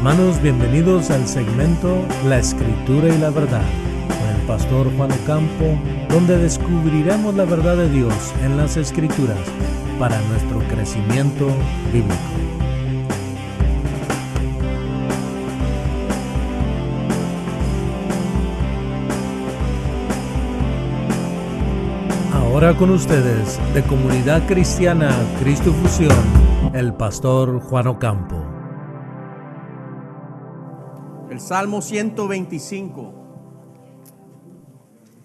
Hermanos, bienvenidos al segmento La Escritura y la Verdad con el pastor Juan Ocampo, donde descubriremos la verdad de Dios en las Escrituras para nuestro crecimiento bíblico. Ahora con ustedes, de Comunidad Cristiana Cristo Fusión, el pastor Juan Ocampo. El Salmo 125.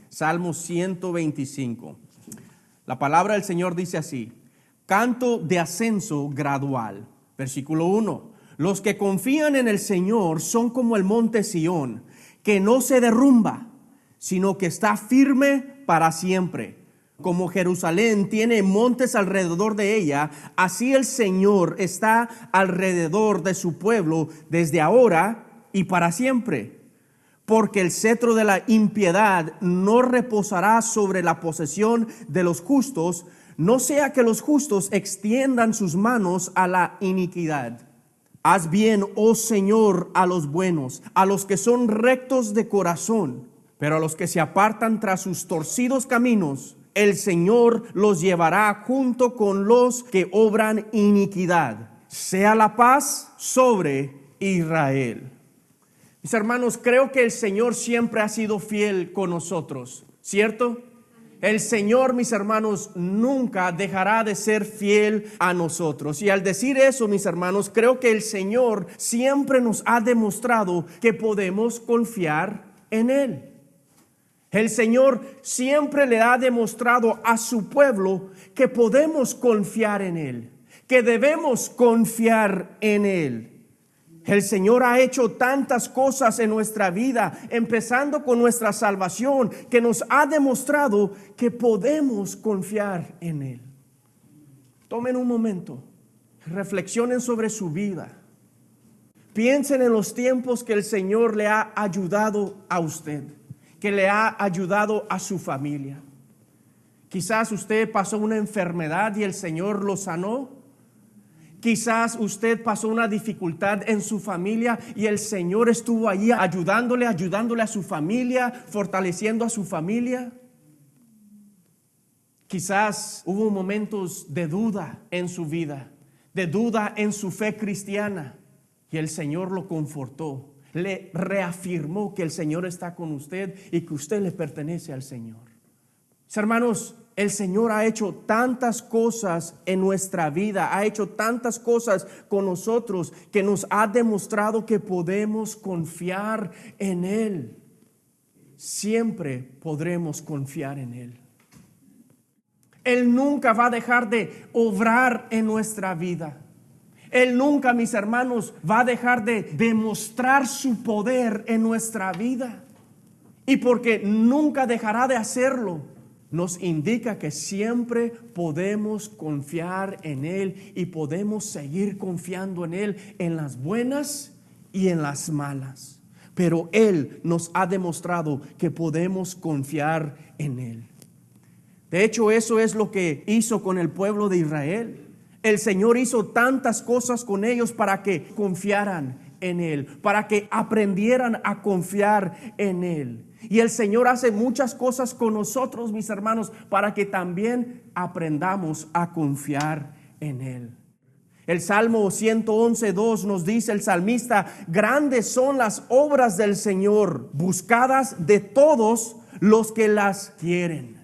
Salmo 125. La palabra del Señor dice así: canto de ascenso gradual. Versículo 1. Los que confían en el Señor son como el monte Sión, que no se derrumba, sino que está firme para siempre. Como Jerusalén tiene montes alrededor de ella, así el Señor está alrededor de su pueblo desde ahora y para siempre. Porque el cetro de la impiedad no reposará sobre la posesión de los justos, no sea que los justos extiendan sus manos a la iniquidad. Haz bien, oh Señor, a los buenos, a los que son rectos de corazón, pero a los que se apartan tras sus torcidos caminos, el Señor los llevará junto con los que obran iniquidad. Sea la paz sobre Israel. Mis hermanos, creo que el Señor siempre ha sido fiel con nosotros, ¿cierto? El Señor, mis hermanos, nunca dejará de ser fiel a nosotros. Y al decir eso, mis hermanos, creo que el Señor siempre nos ha demostrado que podemos confiar en Él. El Señor siempre le ha demostrado a su pueblo que podemos confiar en Él, que debemos confiar en Él. El Señor ha hecho tantas cosas en nuestra vida, empezando con nuestra salvación, que nos ha demostrado que podemos confiar en Él. Tomen un momento, reflexionen sobre su vida. Piensen en los tiempos que el Señor le ha ayudado a usted, que le ha ayudado a su familia. Quizás usted pasó una enfermedad y el Señor lo sanó. Quizás usted pasó una dificultad en su familia y el Señor estuvo allí ayudándole a su familia, fortaleciendo a su familia. Quizás hubo momentos de duda en su vida, de duda en su fe cristiana, y el Señor lo confortó, le reafirmó que el Señor está con usted y que usted le pertenece al Señor. Mis hermanos, el Señor ha hecho tantas cosas en nuestra vida, ha hecho tantas cosas con nosotros que nos ha demostrado que podemos confiar en Él. Siempre podremos confiar en Él. Él nunca va a dejar de obrar en nuestra vida. Él nunca, mis hermanos, va a dejar de demostrar su poder en nuestra vida. Y porque nunca dejará de hacerlo, nos indica que siempre podemos confiar en Él y podemos seguir confiando en Él en las buenas y en las malas. Pero Él nos ha demostrado que podemos confiar en Él. De hecho, eso es lo que hizo con el pueblo de Israel. El Señor hizo tantas cosas con ellos para que confiaran en Él, para que aprendieran a confiar en Él. Y el Señor hace muchas cosas con nosotros, mis hermanos, para que también aprendamos a confiar en Él. El Salmo 111:2 nos dice el salmista: grandes son las obras del Señor, buscadas de todos los que las quieren.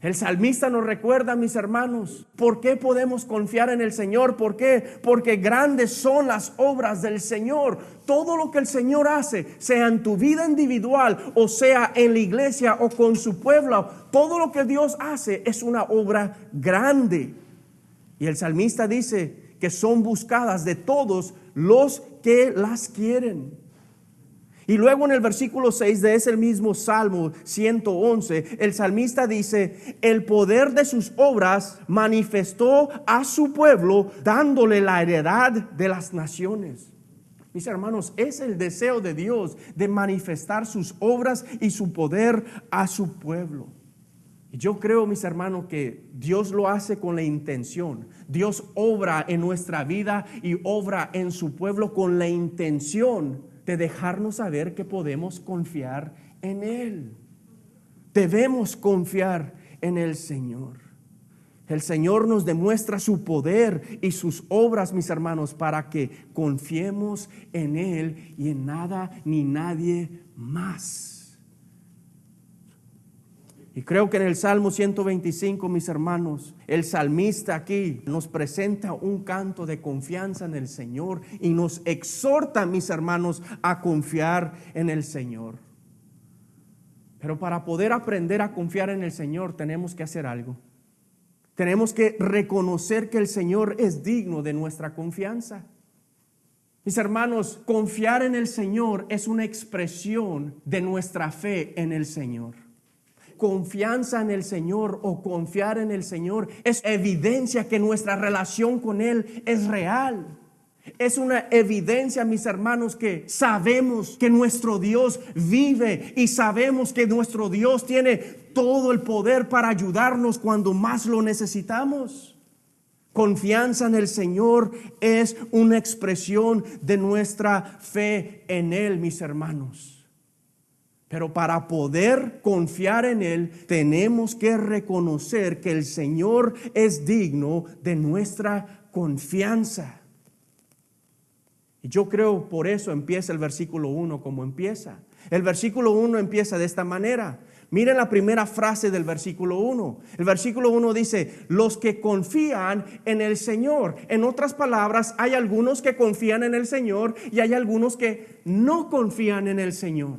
El salmista nos recuerda, mis hermanos, ¿por qué podemos confiar en el Señor? ¿Por qué? Porque grandes son las obras del Señor. Todo lo que el Señor hace, sea en tu vida individual o sea en la iglesia o con su pueblo, todo lo que Dios hace es una obra grande. Y el salmista dice que son buscadas de todos los que las quieren. Y luego en el versículo 6 de ese mismo Salmo 111, el salmista dice: el poder de sus obras manifestó a su pueblo, dándole la heredad de las naciones. Mis hermanos, es el deseo de Dios de manifestar sus obras y su poder a su pueblo. Yo creo, mis hermanos, que Dios lo hace con la intención. Dios obra en nuestra vida y obra en su pueblo con la intención de dejarnos saber que podemos confiar en Él. Debemos confiar en el Señor. El Señor nos demuestra su poder y sus obras, mis hermanos, para que confiemos en Él y en nada ni nadie más. Y creo que en el Salmo 125, mis hermanos, el salmista aquí nos presenta un canto de confianza en el Señor y nos exhorta, mis hermanos, a confiar en el Señor. Pero para poder aprender a confiar en el Señor tenemos que hacer algo. Tenemos que reconocer que el Señor es digno de nuestra confianza. Mis hermanos, confiar en el Señor es una expresión de nuestra fe en el Señor. Confianza en el Señor o confiar en el Señor es evidencia que nuestra relación con Él es real. Es una evidencia, mis hermanos, que sabemos que nuestro Dios vive y sabemos que nuestro Dios tiene todo el poder para ayudarnos cuando más lo necesitamos. Confianza en el Señor es una expresión de nuestra fe en Él, mis hermanos. Pero para poder confiar en Él, tenemos que reconocer que el Señor es digno de nuestra confianza. Y yo creo por eso empieza el versículo 1 como empieza. El versículo 1 empieza de esta manera. Miren la primera frase del versículo 1. El versículo 1 dice, los que confían en el Señor. En otras palabras, hay algunos que confían en el Señor y hay algunos que no confían en el Señor.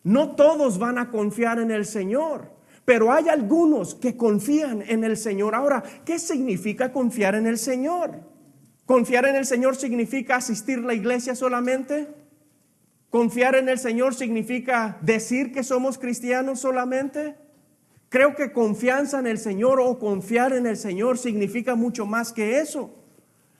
No todos van a confiar en el Señor, pero hay algunos que confían en el Señor. Ahora, ¿qué significa confiar en el Señor? ¿Confiar en el Señor significa asistir a la iglesia solamente? ¿Confiar en el Señor significa decir que somos cristianos solamente? Creo que confianza en el Señor o confiar en el Señor significa mucho más que eso.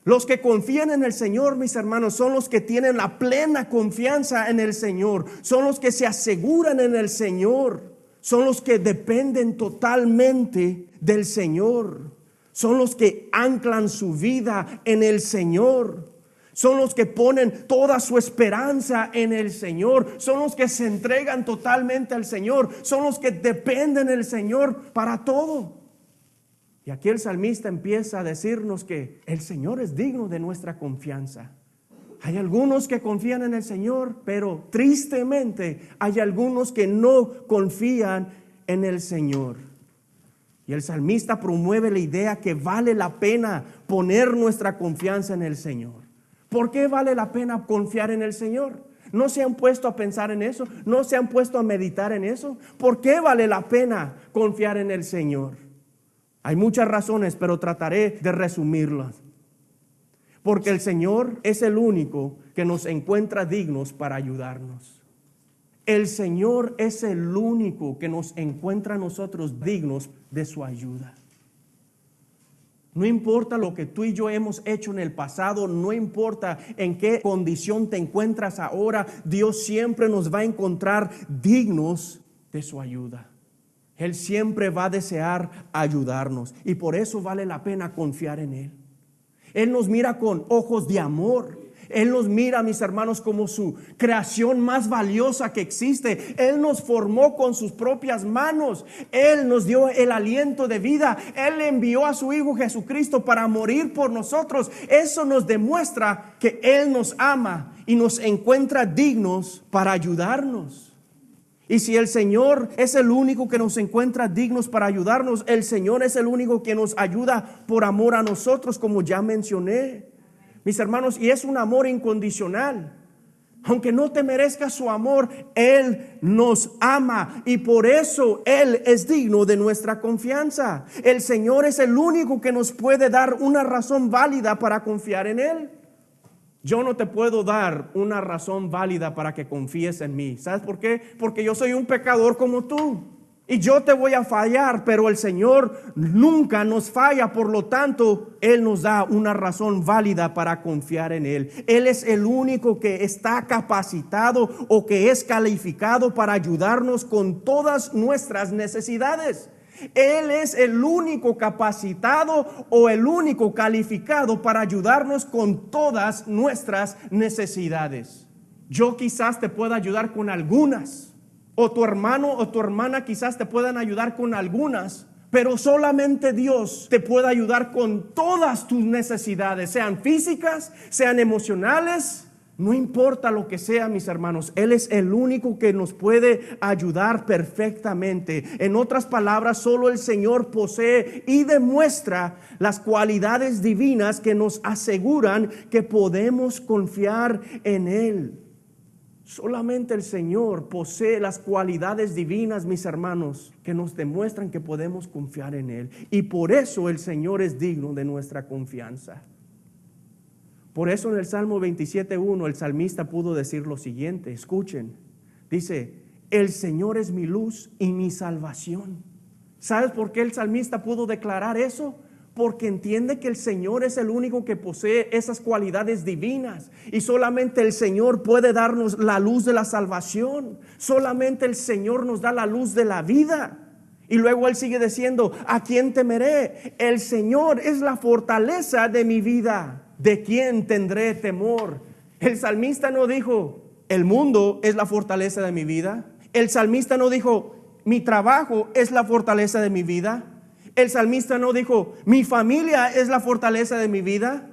Los que confían en el Señor, mis hermanos, son los que tienen la plena confianza en el Señor. Son los que se aseguran en el Señor. Son los que dependen totalmente del Señor. Son los que anclan su vida en el Señor. Son los que ponen toda su esperanza en el Señor. Son los que se entregan totalmente al Señor. Son los que dependen del Señor para todo. Y aquí el salmista empieza a decirnos que el Señor es digno de nuestra confianza. Hay algunos que confían en el Señor, pero tristemente hay algunos que no confían en el Señor. Y el salmista promueve la idea que vale la pena poner nuestra confianza en el Señor. ¿Por qué vale la pena confiar en el Señor? ¿No se han puesto a pensar en eso? ¿No se han puesto a meditar en eso? ¿Por qué vale la pena confiar en el Señor? Hay muchas razones, pero trataré de resumirlas. Porque el Señor es el único que nos encuentra dignos para ayudarnos. El Señor es el único que nos encuentra a nosotros dignos de su ayuda. No importa lo que tú y yo hemos hecho en el pasado, no importa en qué condición te encuentras ahora, Dios siempre nos va a encontrar dignos de su ayuda. Él siempre va a desear ayudarnos y por eso vale la pena confiar en Él. Él nos mira con ojos de amor. Él nos mira, mis hermanos, como su creación más valiosa que existe. Él nos formó con sus propias manos. Él nos dio el aliento de vida. Él envió a su Hijo Jesucristo para morir por nosotros. Eso nos demuestra que Él nos ama y nos encuentra dignos para ayudarnos. Y si el Señor es el único que nos encuentra dignos para ayudarnos, el Señor es el único que nos ayuda por amor a nosotros, como ya mencioné. Mis hermanos, y es un amor incondicional. Aunque no te merezca su amor, Él nos ama y por eso Él es digno de nuestra confianza. El Señor es el único que nos puede dar una razón válida para confiar en Él. Yo no te puedo dar una razón válida para que confíes en mí. ¿Sabes por qué? Porque yo soy un pecador como tú. Y yo te voy a fallar, pero el Señor nunca nos falla. Por lo tanto, Él nos da una razón válida para confiar en Él. Él es el único que está capacitado o que es calificado para ayudarnos con todas nuestras necesidades. Él es el único capacitado o el único calificado para ayudarnos con todas nuestras necesidades. Yo quizás te pueda ayudar con algunas, o tu hermano o tu hermana quizás te puedan ayudar con algunas, pero solamente Dios te puede ayudar con todas tus necesidades, sean físicas, sean emocionales. No importa lo que sea, mis hermanos, Él es el único que nos puede ayudar perfectamente. En otras palabras, solo el Señor posee y demuestra las cualidades divinas que nos aseguran que podemos confiar en Él. Solamente el Señor posee las cualidades divinas, mis hermanos, que nos demuestran que podemos confiar en Él. Y por eso el Señor es digno de nuestra confianza. Por eso en el Salmo 27:1 el salmista pudo decir lo siguiente, escuchen, dice, el Señor es mi luz y mi salvación. ¿Sabes por qué el salmista pudo declarar eso? Porque entiende que el Señor es el único que posee esas cualidades divinas y solamente el Señor puede darnos la luz de la salvación, solamente el Señor nos da la luz de la vida. Y luego él sigue diciendo, ¿a quién temeré? El Señor es la fortaleza de mi vida. ¿De quién tendré temor? El salmista no dijo, el mundo es la fortaleza de mi vida. El salmista no dijo, mi trabajo es la fortaleza de mi vida. El salmista no dijo, mi familia es la fortaleza de mi vida.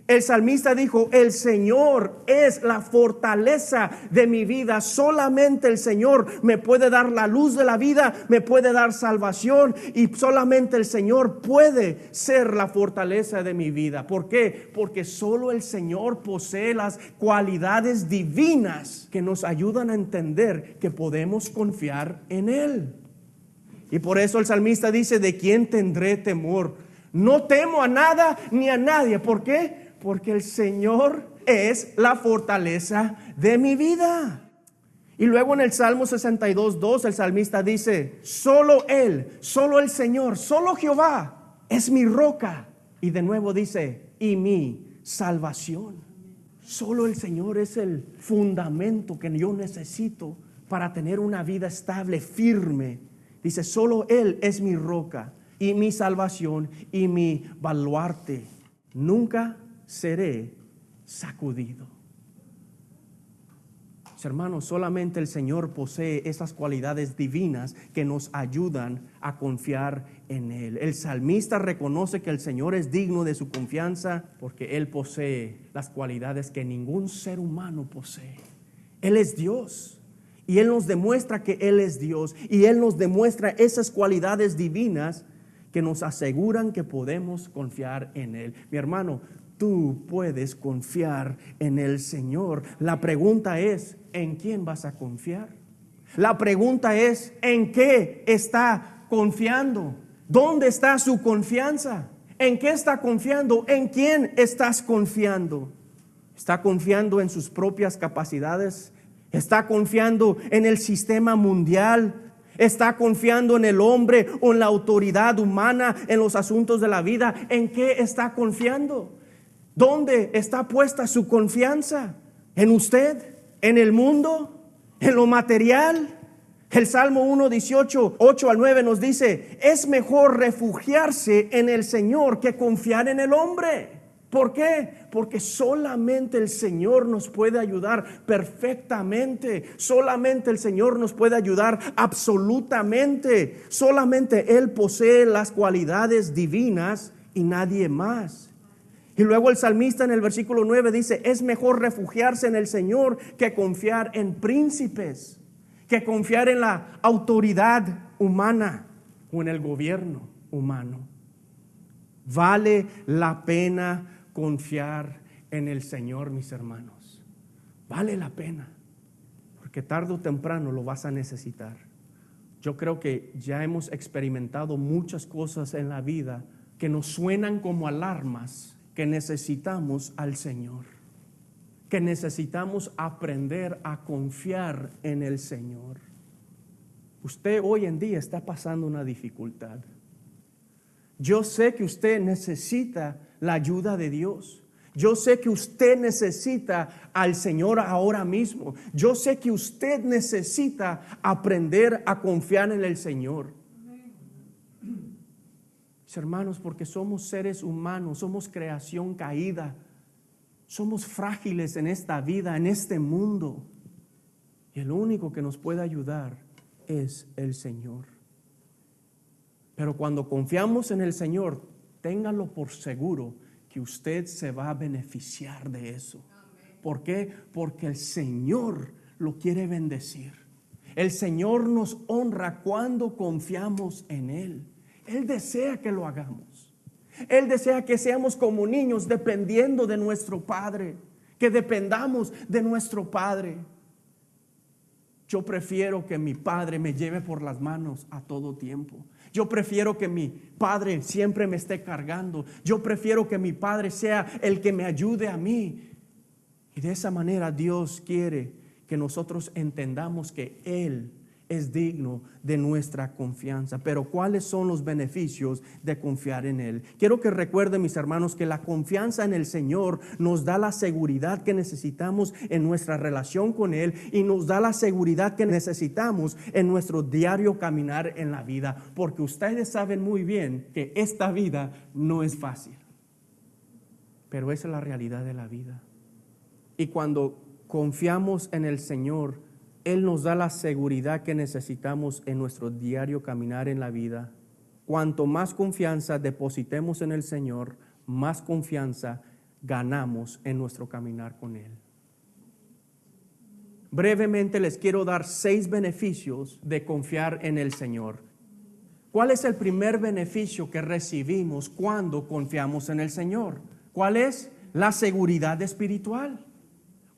El salmista dijo, el Señor es la fortaleza de mi vida. Solamente el Señor me puede dar la luz de la vida, me puede dar salvación y solamente el Señor puede ser la fortaleza de mi vida. ¿Por qué? Porque solo el Señor posee las cualidades divinas que nos ayudan a entender que podemos confiar en Él. Y por eso el salmista dice, ¿de quién tendré temor? No temo a nada ni a nadie. ¿Por qué? Porque el Señor es la fortaleza de mi vida. Y luego en el Salmo 62:2 el salmista dice, solo Él, solo el Señor, solo Jehová es mi roca. Y de nuevo dice, y mi salvación. Solo el Señor es el fundamento que yo necesito para tener una vida estable, firme. Dice, solo Él es mi roca y mi salvación y mi baluarte. Nunca seré sacudido. Hermanos, solamente el Señor posee esas cualidades divinas que nos ayudan a confiar en Él. El salmista reconoce que el Señor es digno de su confianza porque Él posee las cualidades que ningún ser humano posee. Él es Dios y Él nos demuestra que Él es Dios y Él nos demuestra esas cualidades divinas que nos aseguran que podemos confiar en Él. Mi hermano, tú puedes confiar en el Señor. La pregunta es, ¿en quién vas a confiar? La pregunta es, ¿en qué está confiando? ¿Dónde está su confianza? ¿En qué está confiando? ¿En quién estás confiando? ¿Está confiando en sus propias capacidades? ¿Está confiando en el sistema mundial? ¿Está confiando en el hombre o en la autoridad humana en los asuntos de la vida? ¿En qué está confiando? ¿Dónde está puesta su confianza? ¿En usted? ¿En el mundo? ¿En lo material? El Salmo 1:18, 8-9 nos dice, es mejor refugiarse en el Señor que confiar en el hombre. ¿Por qué? Porque solamente el Señor nos puede ayudar perfectamente. Solamente el Señor nos puede ayudar absolutamente. Solamente Él posee las cualidades divinas y nadie más. Y luego el salmista en el versículo 9 dice, es mejor refugiarse en el Señor que confiar en príncipes, que confiar en la autoridad humana o en el gobierno humano. Vale la pena confiar en el Señor, mis hermanos. Vale la pena, porque tarde o temprano lo vas a necesitar. Yo creo que ya hemos experimentado muchas cosas en la vida que nos suenan como alarmas, que necesitamos al Señor, que necesitamos aprender a confiar en el Señor. Usted hoy en día está pasando una dificultad. Yo sé que usted necesita la ayuda de Dios. Yo sé que usted necesita al Señor ahora mismo. Yo sé que usted necesita aprender a confiar en el Señor. Hermanos, porque somos seres humanos, somos creación caída, somos frágiles en esta vida, en este mundo. Y el único que nos puede ayudar es el Señor. Pero cuando confiamos en el Señor, téngalo por seguro que usted se va a beneficiar de eso. ¿Por qué? Porque el Señor lo quiere bendecir. El Señor nos honra cuando confiamos en Él. Él desea que lo hagamos. Él desea que seamos como niños dependiendo de nuestro Padre, que dependamos de nuestro Padre. Yo prefiero que mi Padre me lleve por las manos a todo tiempo. Yo prefiero que mi Padre siempre me esté cargando. Yo prefiero que mi Padre sea el que me ayude a mí. Y de esa manera Dios quiere que nosotros entendamos que Él es digno de nuestra confianza. Pero ¿cuáles son los beneficios de confiar en Él? Quiero que recuerden, mis hermanos, que la confianza en el Señor nos da la seguridad que necesitamos en nuestra relación con Él y nos da la seguridad que necesitamos en nuestro diario caminar en la vida. Porque ustedes saben muy bien que esta vida no es fácil. Pero esa es la realidad de la vida. Y cuando confiamos en el Señor, Él nos da la seguridad que necesitamos en nuestro diario caminar en la vida. Cuanto más confianza depositemos en el Señor, más confianza ganamos en nuestro caminar con Él. Brevemente les quiero dar 6 beneficios de confiar en el Señor. ¿Cuál es el primer beneficio que recibimos cuando confiamos en el Señor? ¿Cuál es? La seguridad espiritual.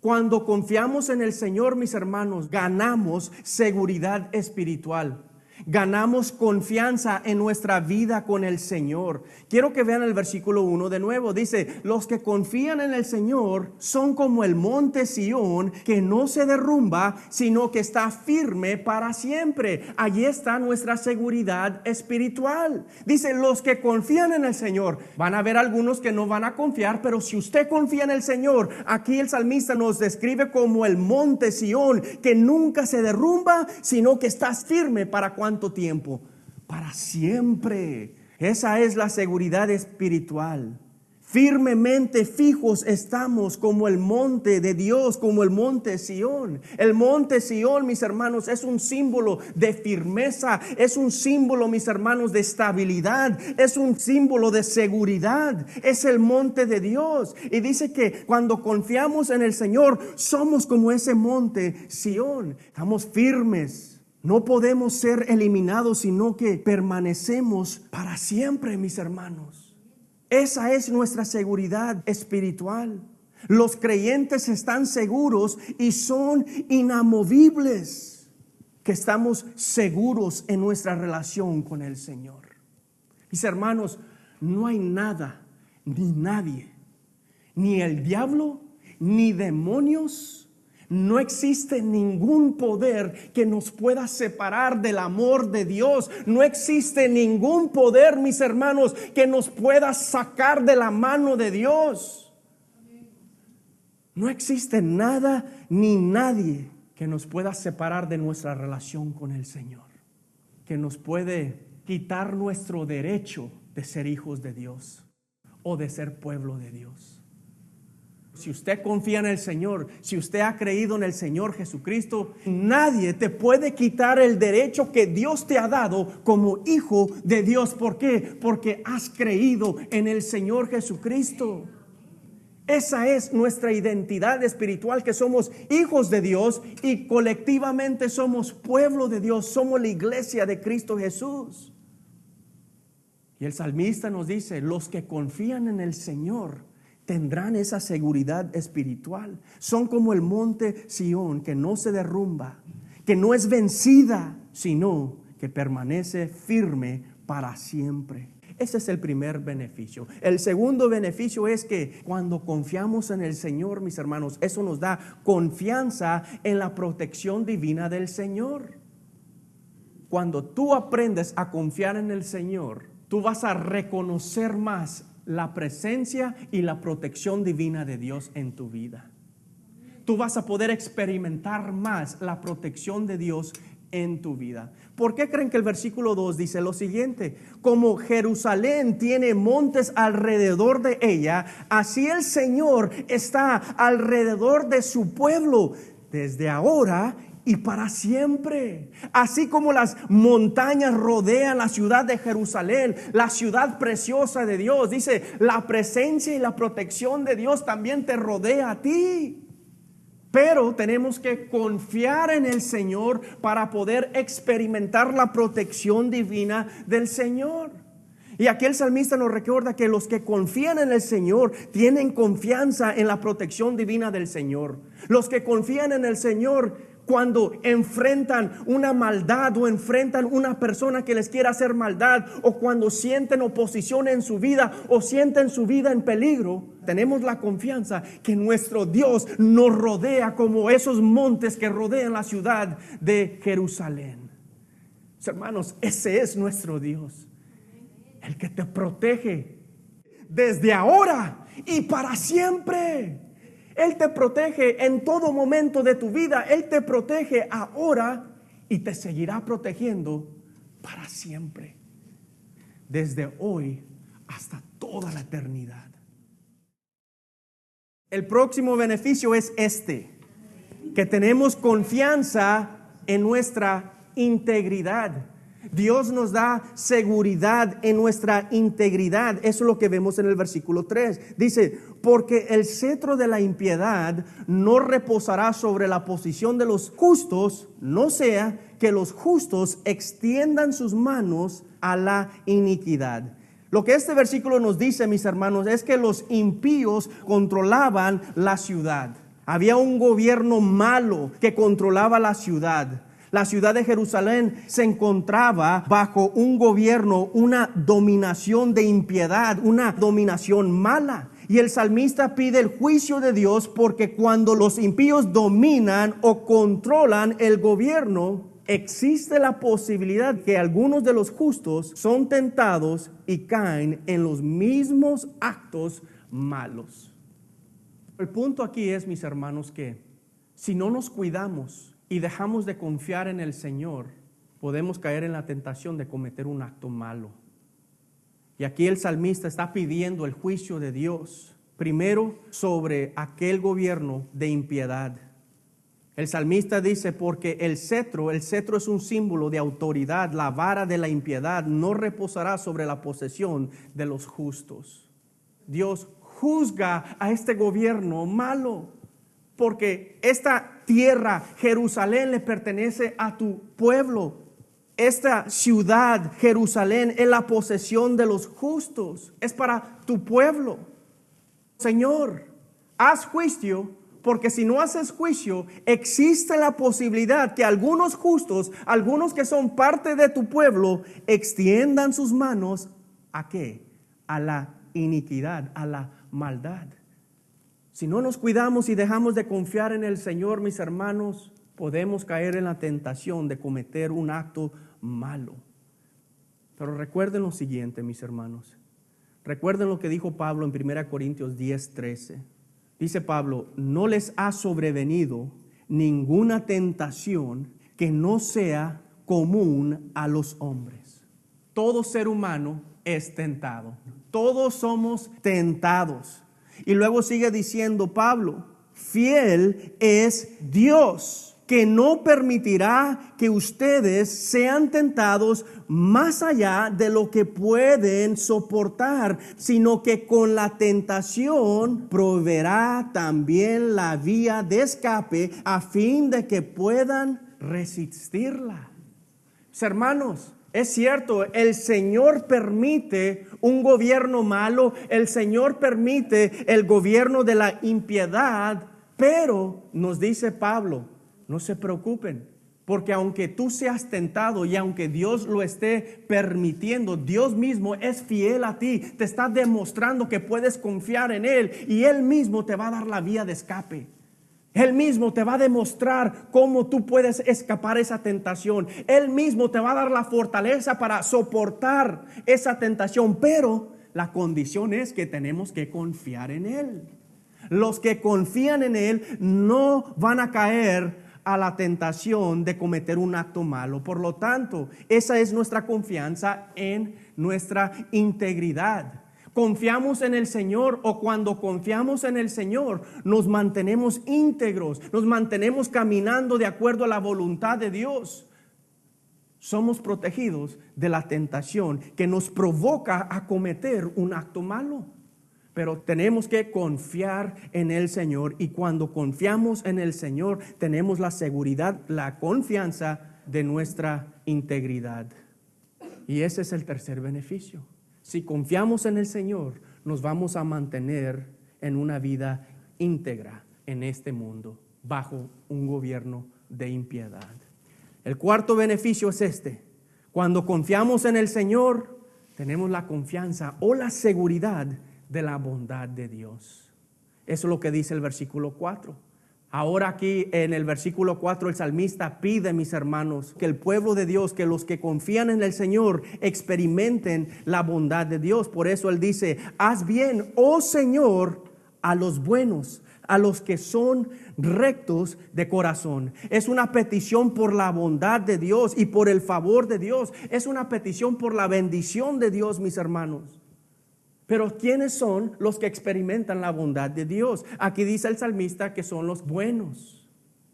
Cuando confiamos en el Señor, mis hermanos, ganamos seguridad espiritual. Ganamos confianza en nuestra vida con el Señor. Quiero que vean el versículo 1 de nuevo. Dice, los que confían en el Señor son como el monte Sión, que no se derrumba, sino que está firme para siempre. Allí está nuestra seguridad espiritual. Dice, los que confían en el Señor. Van a haber algunos que no van a confiar, pero si usted confía en el Señor, aquí el salmista nos describe como el monte Sión, que nunca se derrumba, sino que está firme para ¿cuánto tiempo? Para siempre. Esa es la seguridad espiritual. Firmemente fijos estamos como el monte de Dios, como el monte Sión. El monte Sión, mis hermanos, es un símbolo de firmeza, es un símbolo, mis hermanos, de estabilidad, es un símbolo de seguridad, es el monte de Dios. Y dice que cuando confiamos en el Señor, somos como ese monte Sión, estamos firmes. No podemos ser eliminados, sino que permanecemos para siempre, mis hermanos. Esa es nuestra seguridad espiritual. Los creyentes están seguros y son inamovibles, que estamos seguros en nuestra relación con el Señor. Mis hermanos, no hay nada, ni nadie, ni el diablo, ni demonios. No existe ningún poder que nos pueda separar del amor de Dios. No existe ningún poder, mis hermanos, que nos pueda sacar de la mano de Dios. No existe nada ni nadie que nos pueda separar de nuestra relación con el Señor, que nos puede quitar nuestro derecho de ser hijos de Dios o de ser pueblo de Dios. Si usted confía en el Señor, si usted ha creído en el Señor Jesucristo, nadie te puede quitar el derecho que Dios te ha dado como hijo de Dios. ¿Por qué? Porque has creído en el Señor Jesucristo. Esa es nuestra identidad espiritual, que somos hijos de Dios y colectivamente somos pueblo de Dios, somos la iglesia de Cristo Jesús. Y el salmista nos dice, los que confían en el Señor tendrán esa seguridad espiritual. Son como el monte Sión, que no se derrumba, que no es vencida, sino que permanece firme para siempre. Ese es el primer beneficio. El segundo beneficio es que cuando confiamos en el Señor, mis hermanos, eso nos da confianza en la protección divina del Señor. Cuando tú aprendes a confiar en el Señor, tú vas a reconocer más la presencia y la protección divina de Dios en tu vida. Tú vas a poder experimentar más la protección de Dios en tu vida. ¿Por qué creen que el versículo 2 dice lo siguiente? Como Jerusalén tiene montes alrededor de ella, así el Señor está alrededor de su pueblo, desde ahora y para siempre. Así como las montañas rodean la ciudad de Jerusalén, la ciudad preciosa de Dios, dice, la presencia y la protección de Dios también te rodea a ti. Pero tenemos que confiar en el Señor para poder experimentar la protección divina del Señor. Y aquí el salmista nos recuerda que los que confían en el Señor tienen confianza en la protección divina del Señor. Los que confían en el Señor cuando enfrentan una maldad o enfrentan una persona que les quiera hacer maldad, o cuando sienten oposición en su vida o sienten su vida en peligro, tenemos la confianza que nuestro Dios nos rodea como esos montes que rodean la ciudad de Jerusalén. Hermanos, ese es nuestro Dios, el que te protege desde ahora y para siempre. Él te protege en todo momento de tu vida. Él te protege ahora y te seguirá protegiendo para siempre, desde hoy hasta toda la eternidad. El próximo beneficio es que tenemos confianza en nuestra integridad. Dios nos da seguridad en nuestra integridad. Eso es lo que vemos en el versículo 3. Dice, porque el cetro de la impiedad no reposará sobre la posición de los justos, no sea que los justos extiendan sus manos a la iniquidad. Lo que este versículo nos dice, mis hermanos, es que los impíos controlaban la ciudad. Había un gobierno malo que controlaba la ciudad. La ciudad de Jerusalén se encontraba bajo un gobierno, una dominación de impiedad, una dominación mala. Y el salmista pide el juicio de Dios porque cuando los impíos dominan o controlan el gobierno, existe la posibilidad que algunos de los justos son tentados y caen en los mismos actos malos. El punto aquí es, mis hermanos, que si no nos cuidamos y dejamos de confiar en el Señor, podemos caer en la tentación de cometer un acto malo. Y aquí el salmista está pidiendo el juicio de Dios, primero sobre aquel gobierno de impiedad. El salmista dice, porque el cetro es un símbolo de autoridad, la vara de la impiedad no reposará sobre la posesión de los justos. Dios juzga a este gobierno malo, porque esta tierra, Jerusalén, le pertenece a tu pueblo. Esta ciudad, Jerusalén, es la posesión de los justos, es para tu pueblo. Señor, haz juicio, porque si no haces juicio, existe la posibilidad que algunos justos, algunos que son parte de tu pueblo, extiendan sus manos ¿a qué? A la iniquidad, a la maldad. Si no nos cuidamos y dejamos de confiar en el Señor, mis hermanos, podemos caer en la tentación de cometer un acto malo. Pero recuerden lo siguiente, mis hermanos. Recuerden lo que dijo Pablo en 1 Corintios 10:13. Dice Pablo, no les ha sobrevenido ninguna tentación que no sea común a los hombres. Todo ser humano es tentado. Todos somos tentados. Y luego sigue diciendo Pablo, fiel es Dios, que no permitirá que ustedes sean tentados más allá de lo que pueden soportar, sino que con la tentación proveerá también la vía de escape a fin de que puedan resistirla. Hermanos, es cierto, el Señor permite un gobierno malo, el Señor permite el gobierno de la impiedad, pero nos dice Pablo, no se preocupen, porque aunque tú seas tentado y aunque Dios lo esté permitiendo, Dios mismo es fiel a ti, te está demostrando que puedes confiar en Él y Él mismo te va a dar la vía de escape. Él mismo te va a demostrar cómo tú puedes escapar esa tentación. Él mismo te va a dar la fortaleza para soportar esa tentación, pero la condición es que tenemos que confiar en Él. Los que confían en Él no van a caer a la tentación de cometer un acto malo. Por lo tanto, esa es nuestra confianza en nuestra integridad. Confiamos en el Señor, o cuando confiamos en el Señor nos mantenemos íntegros, nos mantenemos caminando de acuerdo a la voluntad de Dios. Somos protegidos de la tentación que nos provoca a cometer un acto malo. Pero tenemos que confiar en el Señor, y cuando confiamos en el Señor tenemos la seguridad, la confianza de nuestra integridad. Y ese es el tercer beneficio. Si confiamos en el Señor, nos vamos a mantener en una vida íntegra en este mundo, bajo un gobierno de impiedad. El cuarto beneficio es este: cuando confiamos en el Señor, tenemos la confianza o la seguridad de la bondad de Dios. Eso es lo que dice el versículo 4. Ahora aquí en el versículo 4 el salmista pide, mis hermanos, que el pueblo de Dios, que los que confían en el Señor experimenten la bondad de Dios. Por eso él dice: haz bien, oh Señor, a los buenos, a los que son rectos de corazón. Es una petición por la bondad de Dios y por el favor de Dios. Es una petición por la bendición de Dios, mis hermanos. Pero ¿quiénes son los que experimentan la bondad de Dios? Aquí dice el salmista que son los buenos.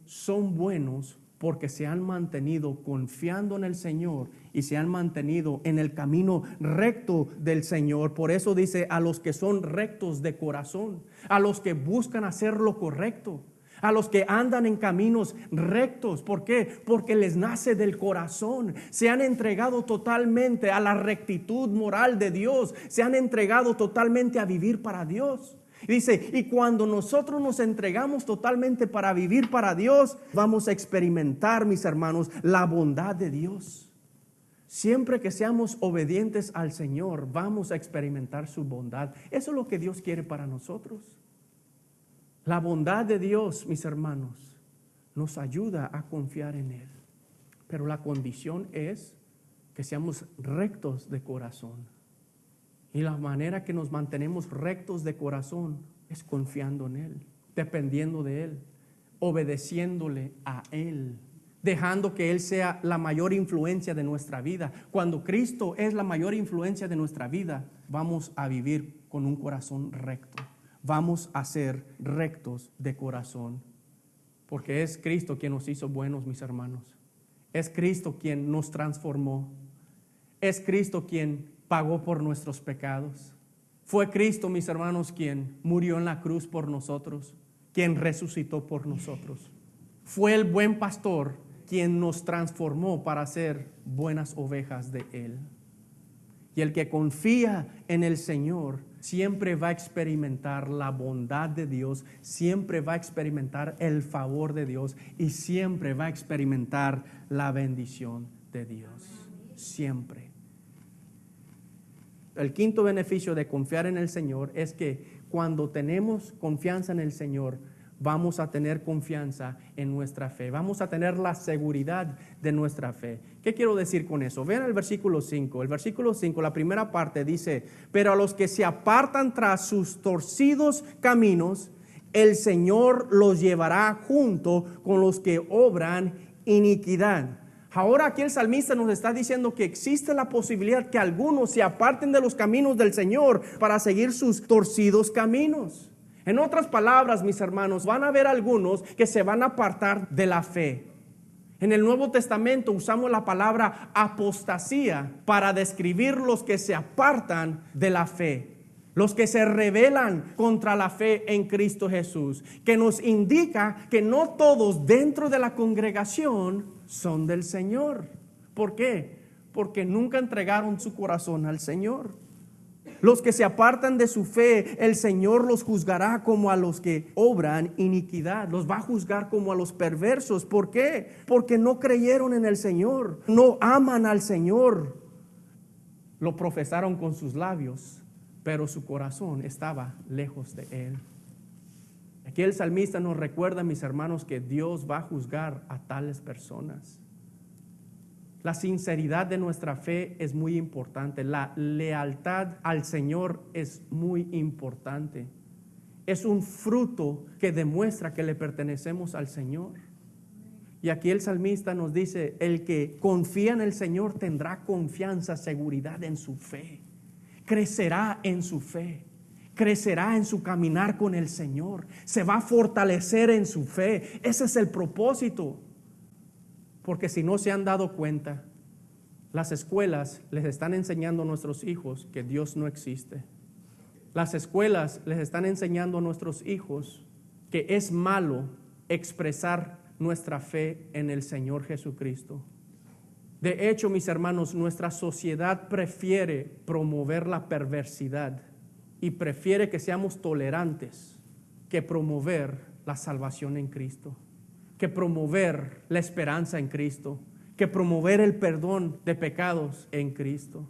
Son buenos porque se han mantenido confiando en el Señor y se han mantenido en el camino recto del Señor. Por eso dice: a los que son rectos de corazón, a los que buscan hacer lo correcto, a los que andan en caminos rectos. ¿Por qué? Porque les nace del corazón. Se han entregado totalmente a la rectitud moral de Dios. Se han entregado totalmente a vivir para Dios. Dice: y cuando nosotros nos entregamos totalmente para vivir para Dios, vamos a experimentar, mis hermanos, la bondad de Dios. Siempre que seamos obedientes al Señor, vamos a experimentar su bondad. Eso es lo que Dios quiere para nosotros. La bondad de Dios, mis hermanos, nos ayuda a confiar en Él. Pero la condición es que seamos rectos de corazón. Y la manera que nos mantenemos rectos de corazón es confiando en Él, dependiendo de Él, obedeciéndole a Él, dejando que Él sea la mayor influencia de nuestra vida. Cuando Cristo es la mayor influencia de nuestra vida, vamos a vivir con un corazón recto. Vamos a ser rectos de corazón, porque es Cristo quien nos hizo buenos, mis hermanos. Es Cristo quien nos transformó. Es Cristo quien pagó por nuestros pecados. Fue Cristo, mis hermanos, quien murió en la cruz por nosotros, quien resucitó por nosotros. Fue el buen pastor quien nos transformó para ser buenas ovejas de Él. Y el que confía en el Señor siempre va a experimentar la bondad de Dios, siempre va a experimentar el favor de Dios y siempre va a experimentar la bendición de Dios. Siempre. El quinto beneficio de confiar en el Señor es que cuando tenemos confianza en el Señor, vamos a tener confianza en nuestra fe. Vamos a tener la seguridad de nuestra fe. ¿Qué quiero decir con eso? Vean el versículo 5. El versículo 5, la primera parte dice: pero a los que se apartan tras sus torcidos caminos, el Señor los llevará junto con los que obran iniquidad. Ahora aquí el salmista nos está diciendo que existe la posibilidad que algunos se aparten de los caminos del Señor para seguir sus torcidos caminos. En otras palabras, mis hermanos, van a haber algunos que se van a apartar de la fe. En el Nuevo Testamento usamos la palabra apostasía para describir los que se apartan de la fe, los que se rebelan contra la fe en Cristo Jesús, que nos indica que no todos dentro de la congregación son del Señor. ¿Por qué? Porque nunca entregaron su corazón al Señor. Los que se apartan de su fe, el Señor los juzgará como a los que obran iniquidad. Los va a juzgar como a los perversos. ¿Por qué? Porque no creyeron en el Señor, no aman al Señor. Lo profesaron con sus labios, pero su corazón estaba lejos de Él. Aquí el salmista nos recuerda, mis hermanos, que Dios va a juzgar a tales personas. La sinceridad de nuestra fe es muy importante. La lealtad al Señor es muy importante. Es un fruto que demuestra que le pertenecemos al Señor. Y aquí el salmista nos dice, el que confía en el Señor tendrá confianza, seguridad en su fe. Crecerá en su fe. Crecerá en su caminar con el Señor. Se va a fortalecer en su fe. Ese es el propósito. Porque si no se han dado cuenta, las escuelas les están enseñando a nuestros hijos que Dios no existe. Las escuelas les están enseñando a nuestros hijos que es malo expresar nuestra fe en el Señor Jesucristo. De hecho, mis hermanos, nuestra sociedad prefiere promover la perversidad y prefiere que seamos tolerantes que promover la salvación en Cristo, que promover la esperanza en Cristo, que promover el perdón de pecados en Cristo.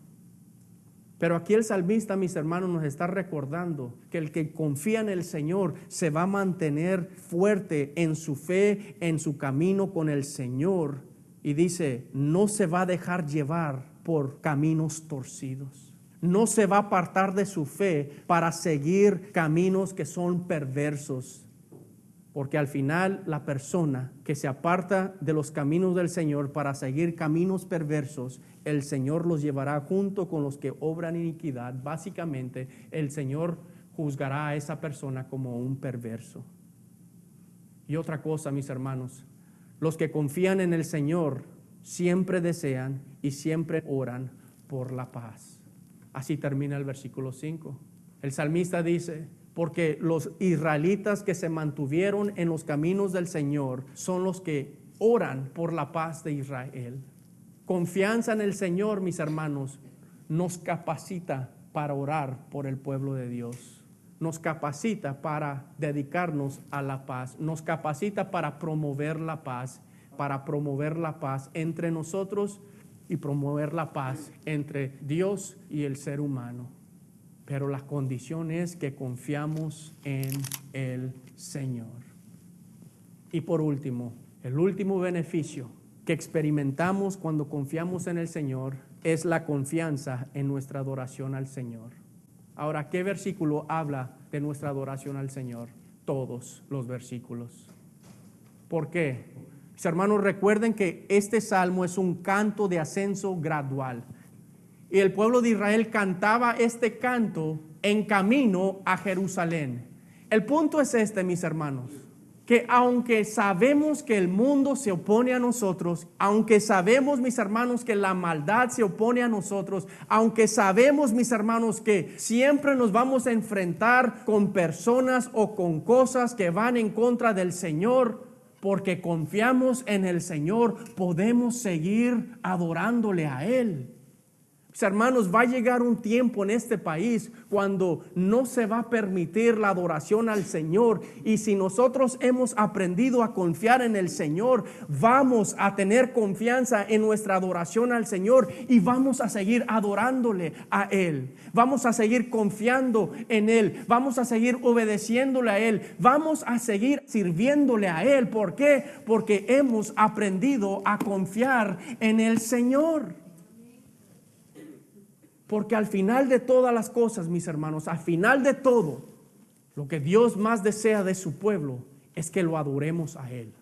Pero aquí el salmista, mis hermanos, nos está recordando que el que confía en el Señor se va a mantener fuerte en su fe, en su camino con el Señor. Y dice, no se va a dejar llevar por caminos torcidos. No se va a apartar de su fe para seguir caminos que son perversos. Porque al final la persona que se aparta de los caminos del Señor para seguir caminos perversos, el Señor los llevará junto con los que obran iniquidad. Básicamente, el Señor juzgará a esa persona como un perverso. Y otra cosa, mis hermanos, los que confían en el Señor siempre desean y siempre oran por la paz. Así termina el versículo 5. El salmista dice, porque los israelitas que se mantuvieron en los caminos del Señor son los que oran por la paz de Israel. Confianza en el Señor, mis hermanos, nos capacita para orar por el pueblo de Dios. Nos capacita para dedicarnos a la paz. Nos capacita para promover la paz entre nosotros y promover la paz entre Dios y el ser humano. Pero la condición es que confiamos en el Señor. Y por último, el último beneficio que experimentamos cuando confiamos en el Señor es la confianza en nuestra adoración al Señor. Ahora, ¿qué versículo habla de nuestra adoración al Señor? Todos los versículos. ¿Por qué? Mis hermanos, recuerden que este salmo es un canto de ascenso gradual. Y el pueblo de Israel cantaba este canto en camino a Jerusalén. El punto es este, mis hermanos, que aunque sabemos que el mundo se opone a nosotros, aunque sabemos, mis hermanos, que la maldad se opone a nosotros, aunque sabemos, mis hermanos, que siempre nos vamos a enfrentar con personas o con cosas que van en contra del Señor, porque confiamos en el Señor, podemos seguir adorándole a Él. Mis hermanos, va a llegar un tiempo en este país cuando no se va a permitir la adoración al Señor. Y si nosotros hemos aprendido a confiar en el Señor, vamos a tener confianza en nuestra adoración al Señor y vamos a seguir adorándole a Él. Vamos a seguir confiando en Él. Vamos a seguir obedeciéndole a Él. Vamos a seguir sirviéndole a Él. ¿Por qué? Porque hemos aprendido a confiar en el Señor. Porque al final de todas las cosas, mis hermanos, al final de todo, lo que Dios más desea de su pueblo es que lo adoremos a Él.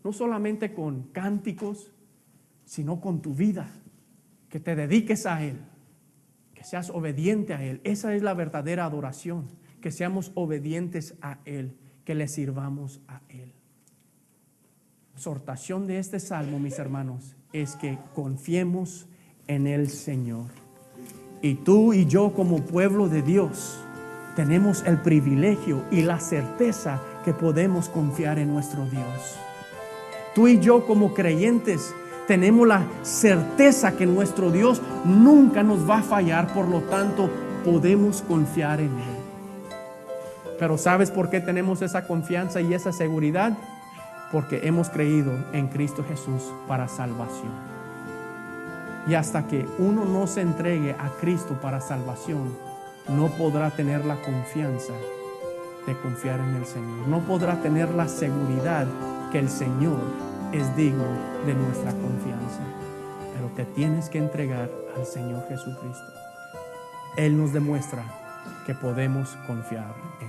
No solamente con cánticos, sino con tu vida, que te dediques a Él, que seas obediente a Él. Esa es la verdadera adoración, que seamos obedientes a Él, que le sirvamos a Él. Exhortación de este salmo, mis hermanos, es que confiemos en el Señor. Y tú y yo como pueblo de Dios tenemos el privilegio y la certeza que podemos confiar en nuestro Dios. Tú y yo como creyentes tenemos la certeza que nuestro Dios nunca nos va a fallar, por lo tanto podemos confiar en Él. Pero ¿sabes por qué tenemos esa confianza y esa seguridad? Porque hemos creído en Cristo Jesús para salvación. Y hasta que uno no se entregue a Cristo para salvación, no podrá tener la confianza de confiar en el Señor. No podrá tener la seguridad que el Señor es digno de nuestra confianza. Pero te tienes que entregar al Señor Jesucristo. Él nos demuestra que podemos confiar en Él.